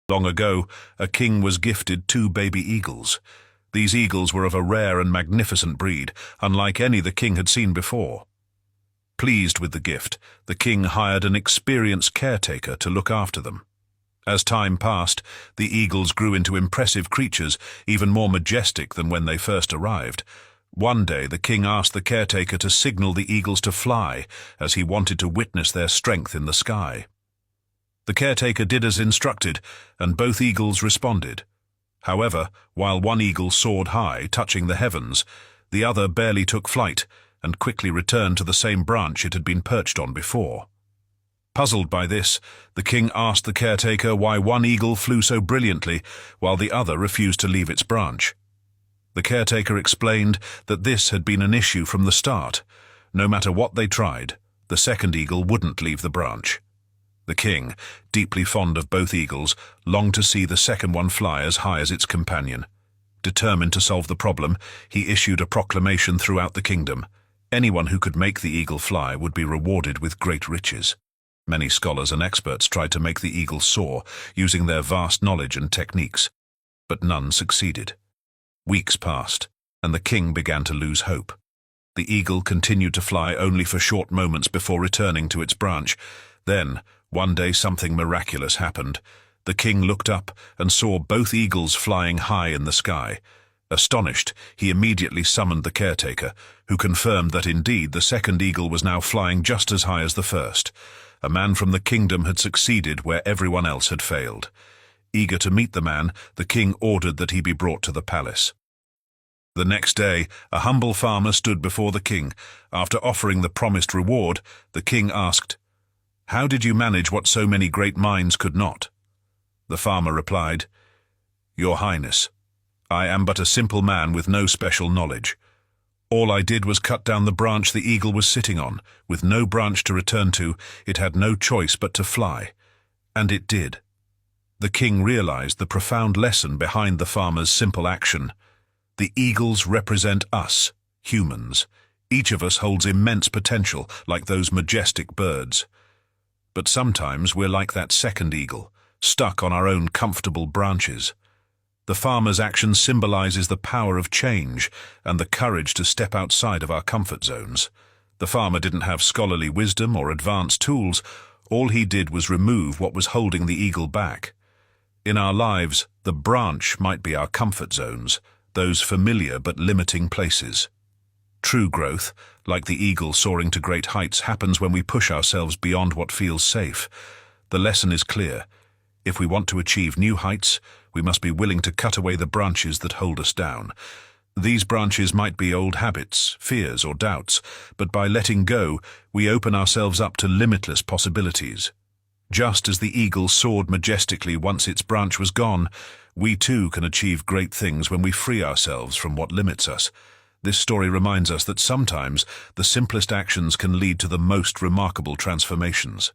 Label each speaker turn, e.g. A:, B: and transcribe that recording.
A: Long ago, a king was gifted 2 baby eagles. These eagles were of a rare and magnificent breed, unlike any the king had seen before. Pleased with the gift, the king hired an experienced caretaker to look after them. As time passed, the eagles grew into impressive creatures, even more majestic than when they first arrived. One day, the king asked the caretaker to signal the eagles to fly, as he wanted to witness their strength in the sky. The caretaker did as instructed, and both eagles responded. However, while one eagle soared high, touching the heavens, the other barely took flight and quickly returned to the same branch it had been perched on before. Puzzled by this, the king asked the caretaker why one eagle flew so brilliantly while the other refused to leave its branch. The caretaker explained that this had been an issue from the start. No matter what they tried, the second eagle wouldn't leave the branch. The king, deeply fond of both eagles, longed to see the second one fly as high as its companion. Determined to solve the problem, he issued a proclamation throughout the kingdom. Anyone who could make the eagle fly would be rewarded with great riches. Many scholars and experts tried to make the eagle soar, using their vast knowledge and techniques, but none succeeded. Weeks passed, and the king began to lose hope. The eagle continued to fly only for short moments before returning to its branch. Then, one day something miraculous happened. The king looked up and saw both eagles flying high in the sky. Astonished, he immediately summoned the caretaker, who confirmed that indeed the second eagle was now flying just as high as the first. A man from the kingdom had succeeded where everyone else had failed. Eager to meet the man, the king ordered that he be brought to the palace. The next day, a humble farmer stood before the king. After offering the promised reward, the king asked, "How did you manage what so many great minds could not?" The farmer replied, "Your Highness, I am but a simple man with no special knowledge. All I did was cut down the branch the eagle was sitting on. With no branch to return to, it had no choice but to fly. And it did." The king realized the profound lesson behind the farmer's simple action. The eagles represent us, humans. Each of us holds immense potential, like those majestic birds. But sometimes we're like that second eagle, stuck on our own comfortable branches. The farmer's action symbolizes the power of change and the courage to step outside of our comfort zones. The farmer didn't have scholarly wisdom or advanced tools. All he did was remove what was holding the eagle back. In our lives, the branch might be our comfort zones, those familiar but limiting places. True growth, like the eagle soaring to great heights, happens when we push ourselves beyond what feels safe. The lesson is clear. If we want to achieve new heights, we must be willing to cut away the branches that hold us down. These branches might be old habits, fears, or doubts, but by letting go, we open ourselves up to limitless possibilities. Just as the eagle soared majestically once its branch was gone, we too can achieve great things when we free ourselves from what limits us. This story reminds us that sometimes the simplest actions can lead to the most remarkable transformations.